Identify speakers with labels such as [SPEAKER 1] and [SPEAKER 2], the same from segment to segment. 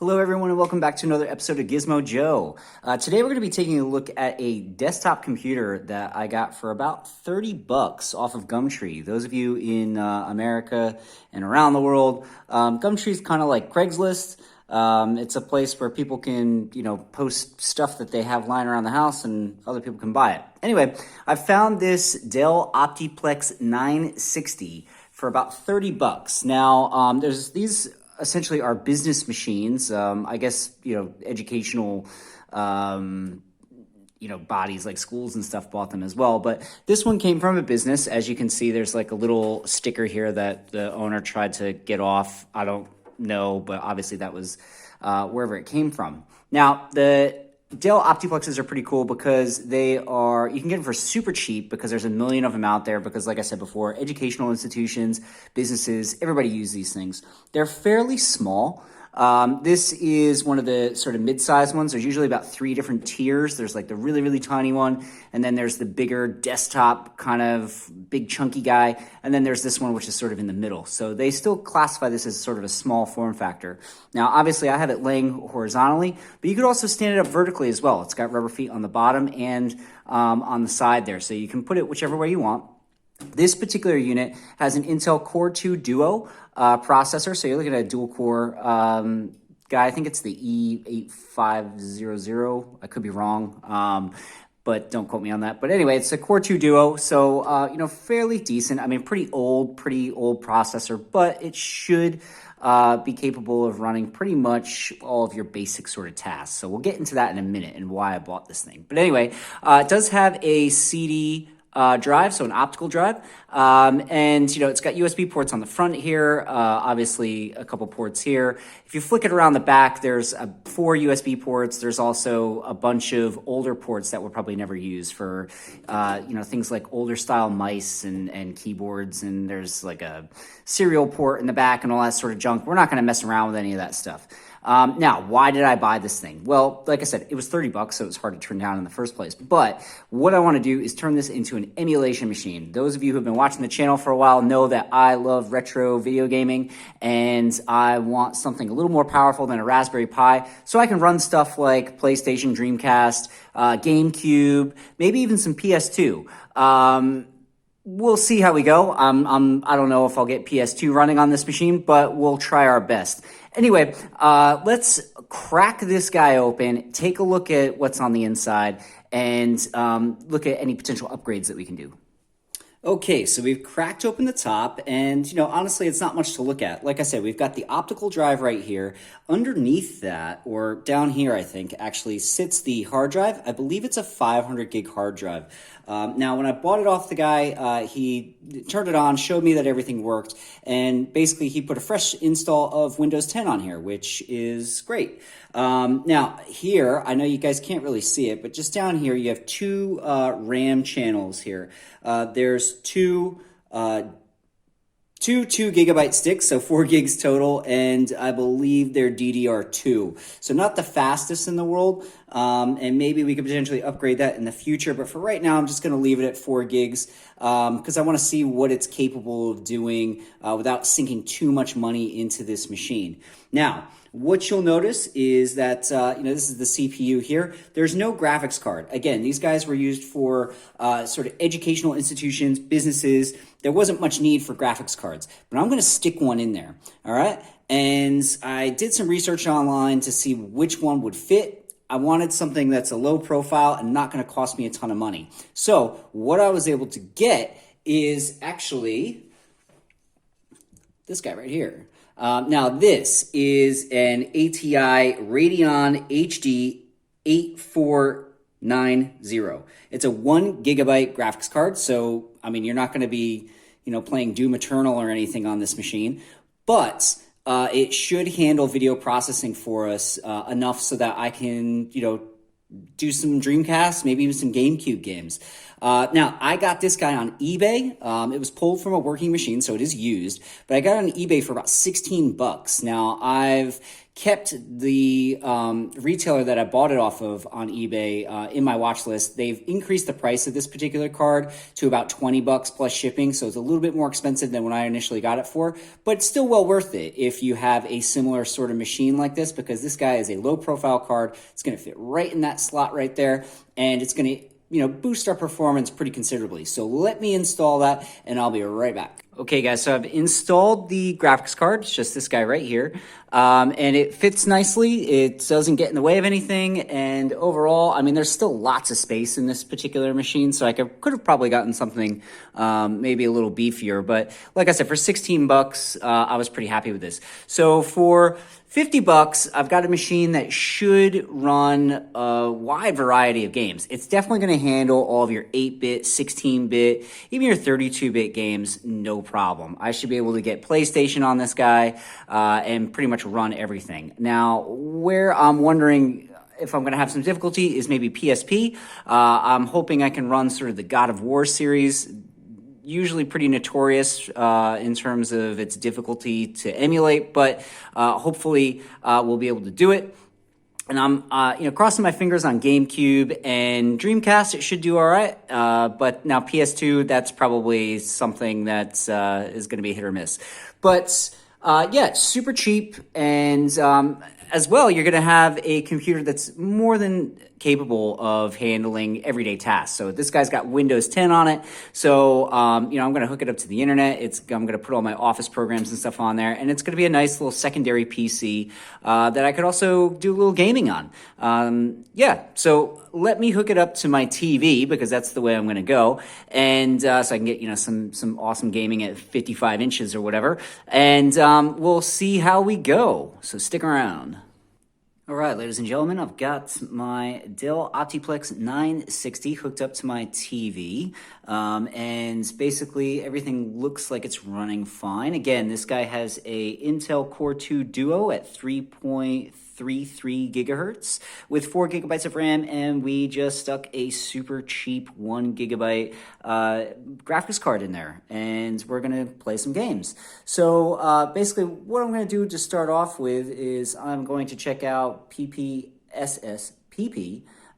[SPEAKER 1] Hello everyone and welcome back to another episode of Gizmo Joe. Today we're going to be taking a look at a desktop computer that I got for about 30 bucks off of Gumtree. Those of you in America and around the world, Gumtree is kind of like Craigslist. It's a place where people can, post stuff that they have lying around the house and other people can buy it. Anyway, I found this Dell Optiplex 960 for about 30 bucks. Now, there's these essentially are business machines. I guess, educational, bodies like schools and stuff bought them as well. But this one came from a business. As you can see, there's like a little sticker here that the owner tried to get off. I don't know, but obviously that was wherever it came from. Now, the Dell Optiplexes are pretty cool because you can get them for super cheap because there's a million of them out there because, like I said before, educational institutions, businesses, everybody uses these things. They're fairly small. This is one of the sort of mid-sized ones. There's usually about 3 different tiers. There's like the really, really tiny one, and then there's the bigger desktop kind of big chunky guy, and then there's this one which is sort of in the middle. So they still classify this as sort of a small form factor. Now, obviously, I have it laying horizontally, but you could also stand it up vertically as well. It's got rubber feet on the bottom and on the side there, so you can put it whichever way you want. This particular unit has an Intel Core 2 Duo processor, so you're looking at a dual-core guy. I think it's the E8500. I could be wrong, but don't quote me on that. But anyway, it's a Core 2 Duo, so fairly decent. I mean, pretty old processor, but it should be capable of running pretty much all of your basic sort of tasks. So we'll get into that in a minute and why I bought this thing. But anyway, it does have a CD drive, so an optical drive, and it's got USB ports on the front here, obviously a couple ports here. If you flick it around the back, there's 4 USB ports. There's also a bunch of older ports that we'll probably never use for things like older style mice and keyboards, and there's like a serial port in the back and all that sort of junk. We're not going to mess around with any of that stuff. Now, why did I buy this thing? Well, like I said, it was 30 bucks, so it was hard to turn down in the first place. But what I want to do is turn this into an emulation machine. Those of you who have been watching the channel for a while know that I love retro video gaming, and I want something a little more powerful than a Raspberry Pi, so I can run stuff like PlayStation, Dreamcast, GameCube, maybe even some PS2. We'll see how we go. I don't know if I'll get PS2 running on this machine, but we'll try our best. Anyway, let's crack this guy open, take a look at what's on the inside, and look at any potential upgrades that we can do. Okay, so we've cracked open the top, and honestly, it's not much to look at. Like I said, we've got the optical drive right here. Underneath that, or down here, I think, actually sits the hard drive. I believe it's a 500 gig hard drive. Now, when I bought it off the guy, he turned it on, showed me that everything worked, and basically he put a fresh install of Windows 10 on here, which is great. Now, here, I know you guys can't really see it, but just down here, you have 2 RAM channels here. There's two 2 gigabyte sticks, so 4 gigs total, and I believe they're DDR2. So not the fastest in the world, and maybe we could potentially upgrade that in the future, but for right now, I'm just going to leave it at 4 gigs because I want to see what it's capable of doing without sinking too much money into this machine. Now, what you'll notice is that, this is the CPU here. There's no graphics card. Again, these guys were used for sort of educational institutions, businesses. There wasn't much need for graphics cards, but I'm going to stick one in there, all right? And I did some research online to see which one would fit. I wanted something that's a low profile and not going to cost me a ton of money. So what I was able to get is actually this guy right here. Now, this is an ATI Radeon HD 8490. It's a 1 gigabyte graphics card, so, you're not going to be, playing Doom Eternal or anything on this machine, but it should handle video processing for us enough so that I can, do some Dreamcast, maybe even some GameCube games. Now, I got this guy on eBay. It was pulled from a working machine, so it is used, but I got it on eBay for about 16 bucks. Now, I've kept the retailer that I bought it off of on eBay in my watch list. They've increased the price of this particular card to about 20 bucks plus shipping, so it's a little bit more expensive than when I initially got it for, but it's still well worth it if you have a similar sort of machine like this, because this guy is a low profile card. It's going to fit right in that slot right there, and it's going to boost our performance pretty considerably. So let me install that and I'll be right back. Okay guys, so I've installed the graphics card. It's just this guy right here. And it fits nicely. It doesn't get in the way of anything. And overall, I mean, there's still lots of space in this particular machine. So I could have probably gotten something maybe a little beefier. But like I said, for 16 bucks, I was pretty happy with this. So for 50 bucks, I've got a machine that should run a wide variety of games. It's definitely going to handle all of your 8-bit, 16-bit, even your 32-bit games, no problem. I should be able to get PlayStation on this guy and pretty much run everything. Now, where I'm wondering if I'm going to have some difficulty is maybe PSP. I'm hoping I can run sort of the God of War series. Usually pretty notorious in terms of its difficulty to emulate, but hopefully we'll be able to do it. And I'm crossing my fingers on GameCube and Dreamcast. It should do all right. But now PS2, that's probably something that is going to be hit or miss. But yeah, super cheap, and as well, you're going to have a computer that's more than capable of handling everyday tasks. So this guy's got Windows 10 on it. So, I'm going to hook it up to the internet. I'm going to put all my office programs and stuff on there, and it's going to be a nice little secondary PC that I could also do a little gaming on. Yeah, so let me hook it up to my TV, because that's the way I'm going to go, and so I can get some awesome gaming at 55 inches or whatever, and we'll see how we go. So stick around. All right, ladies and gentlemen, I've got my Dell Optiplex 960 hooked up to my TV, and basically everything looks like it's running fine. Again, this guy has a Intel Core 2 Duo at 3.33 gigahertz with 4 gigabytes of RAM, and we just stuck a super cheap 1 gigabyte graphics card in there, and we're going to play some games. So basically what I'm going to do to start off with is I'm going to check out PPSSPP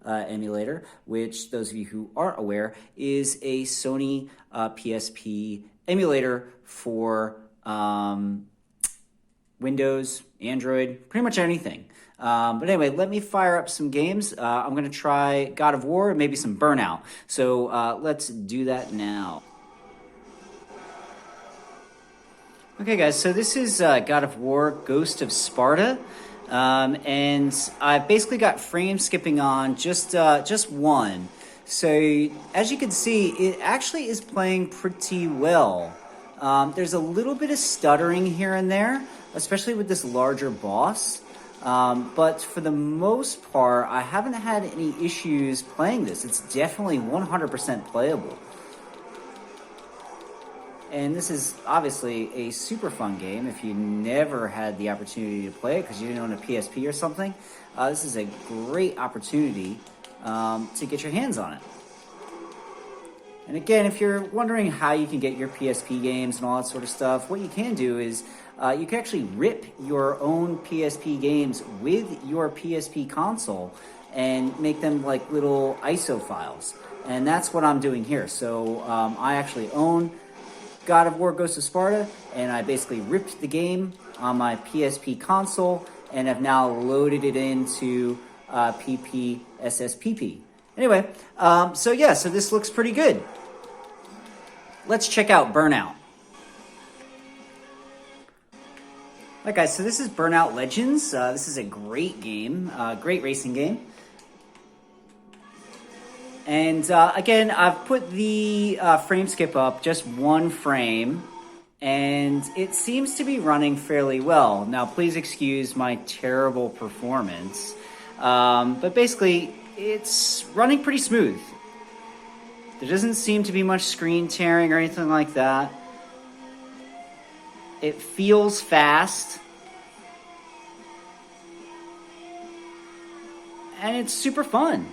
[SPEAKER 1] emulator, which those of you who aren't aware is a Sony PSP emulator for Windows, Android, pretty much anything. But anyway, let me fire up some games. I'm going to try God of War and maybe some Burnout. So let's do that now. Okay, guys, so this is God of War Ghost of Sparta. And I've basically got frame skipping on just one. So as you can see, it actually is playing pretty well. There's a little bit of stuttering here and there, especially with this larger boss. But for the most part, I haven't had any issues playing this. It's definitely 100% playable. And this is obviously a super fun game if you never had the opportunity to play it because you didn't own a PSP or something. This is a great opportunity to get your hands on it. And again, if you're wondering how you can get your PSP games and all that sort of stuff, what you can do is you can actually rip your own PSP games with your PSP console and make them like little ISO files. And that's what I'm doing here. So I actually own God of War Ghost of Sparta, and I basically ripped the game on my PSP console and have now loaded it into PPSSPP. Anyway, so this looks pretty good. Let's check out Burnout. Alright guys, so this is Burnout Legends. This is a great game, great racing game. And again, I've put the frame skip up just one frame, and it seems to be running fairly well. Now, please excuse my terrible performance, but basically, it's running pretty smooth. There doesn't seem to be much screen tearing or anything like that. It feels fast. And it's super fun.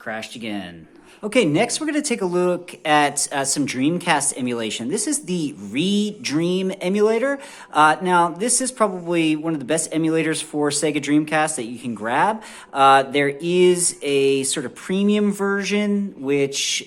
[SPEAKER 1] crashed again. Okay, next we're going to take a look at some Dreamcast emulation. This is the Redream emulator. Now, this is probably one of the best emulators for Sega Dreamcast that you can grab. There is a sort of premium version, which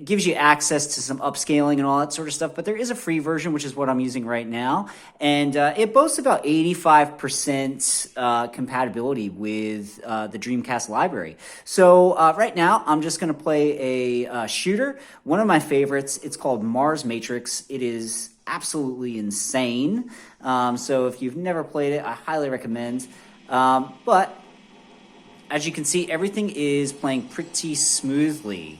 [SPEAKER 1] gives you access to some upscaling and all that sort of stuff, but there is a free version, which is what I'm using right now, and it boasts about 85% compatibility with the Dreamcast library. So right now, I'm just going to play a shooter, one of my favorites. It's called Mars Matrix. It is absolutely insane, so if you've never played it, I highly recommend. But as you can see, everything is playing pretty smoothly.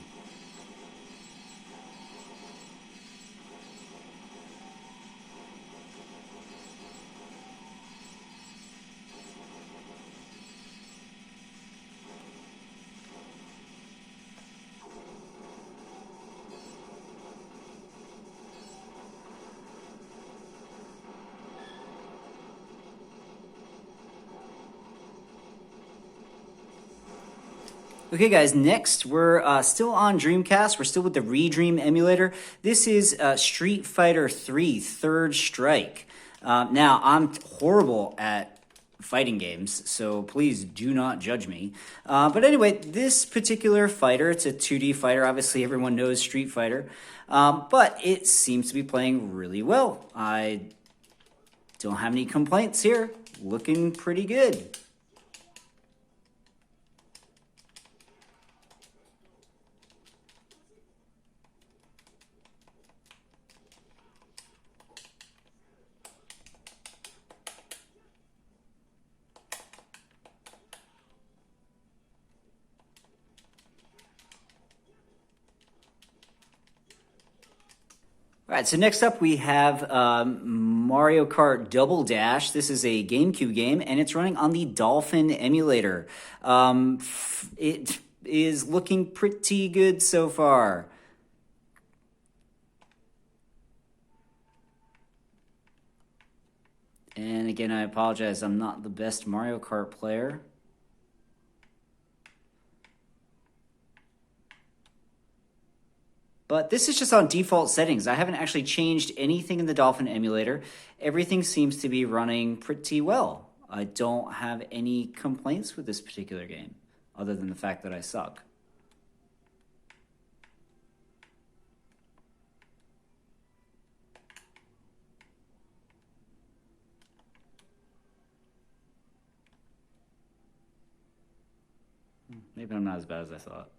[SPEAKER 1] Okay, guys, next we're still on Dreamcast. We're still with the Redream emulator. This is Street Fighter 3 Third Strike. Now, I'm horrible at fighting games, so please do not judge me. But anyway, this particular fighter, it's a 2D fighter. Obviously, everyone knows Street Fighter. But it seems to be playing really well. I don't have any complaints here. Looking pretty good. All right, so next up we have Mario Kart Double Dash. This is a GameCube game, and it's running on the Dolphin emulator. It is looking pretty good so far. And again, I apologize, I'm not the best Mario Kart player. But this is just on default settings. I haven't actually changed anything in the Dolphin emulator. Everything seems to be running pretty well. I don't have any complaints with this particular game, other than the fact that I suck. Maybe I'm not as bad as I thought.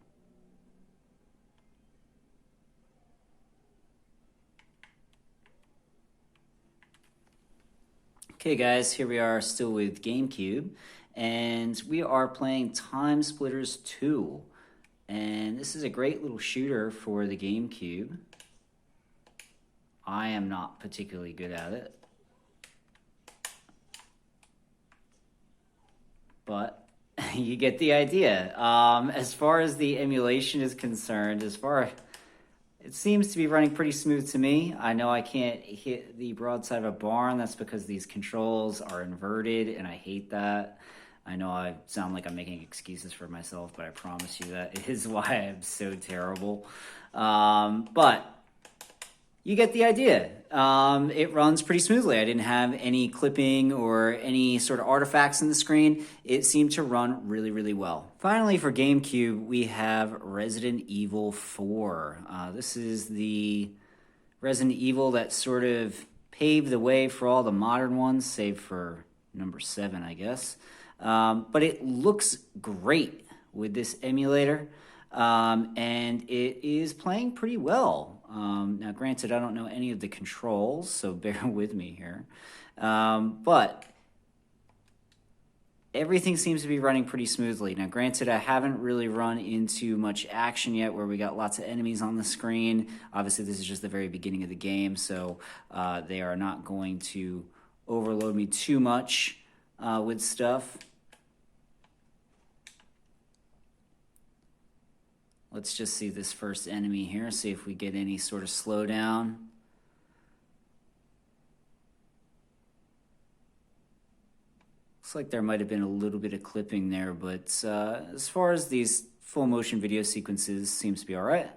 [SPEAKER 1] Okay guys, here we are still with GameCube, and we are playing Time Splitters 2. And this is a great little shooter for the GameCube. I am not particularly good at it, but you get the idea. As far as the emulation is concerned, it seems to be running pretty smooth to me. I know I can't hit the broadside of a barn. That's because these controls are inverted, and I hate that. I know I sound like I'm making excuses for myself, but I promise you that is why I'm so terrible. But you get the idea. It runs pretty smoothly. I didn't have any clipping or any sort of artifacts in the screen. It seemed to run really, really well. Finally, for GameCube, we have Resident Evil 4. This is the Resident Evil that sort of paved the way for all the modern ones, save for number 7, I guess. But it looks great with this emulator, and it is playing pretty well. Now, granted, I don't know any of the controls, so bear with me here. But everything seems to be running pretty smoothly. Now, granted, I haven't really run into much action yet where we got lots of enemies on the screen. Obviously, this is just the very beginning of the game, so they are not going to overload me too much with stuff. Let's just see this first enemy here, see if we get any sort of slowdown. Looks like there might have been a little bit of clipping there, but as far as these full motion video sequences seems to be all right.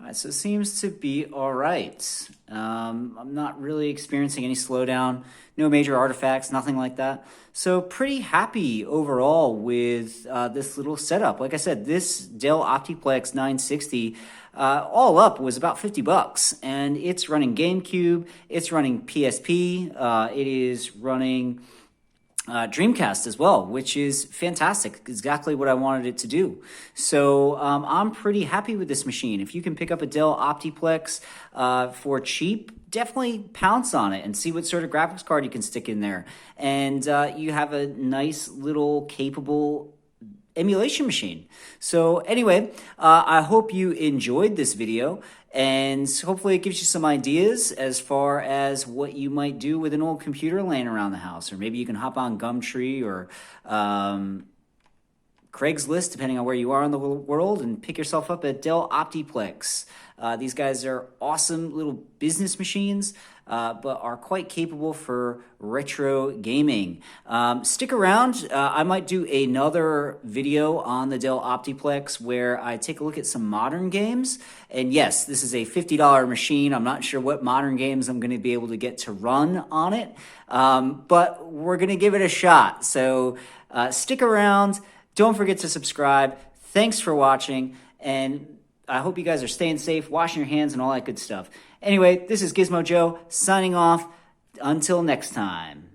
[SPEAKER 1] All right, so it seems to be all right. I'm not really experiencing any slowdown, no major artifacts, nothing like that. So pretty happy overall with this little setup. Like I said, this Dell Optiplex 960 all up was about $50, and it's running GameCube, it's running PSP, it is running Dreamcast as well, which is fantastic. Exactly what I wanted it to do. So I'm pretty happy with this machine. If you can pick up a Dell Optiplex for cheap, definitely pounce on it and see what sort of graphics card you can stick in there. And you have a nice little capable emulation machine. So anyway, I hope you enjoyed this video, and hopefully it gives you some ideas as far as what you might do with an old computer laying around the house. Or maybe you can hop on Gumtree or Craigslist, depending on where you are in the world, and pick yourself up a Dell Optiplex. These guys are awesome little business machines, but are quite capable for retro gaming. Stick around. I might do another video on the Dell Optiplex where I take a look at some modern games. And yes, this is a $50 machine. I'm not sure what modern games I'm going to be able to get to run on it, but we're going to give it a shot. So stick around. Don't forget to subscribe. Thanks for watching, and I hope you guys are staying safe, washing your hands, and all that good stuff. Anyway, this is Gizmo Joe signing off. Until next time.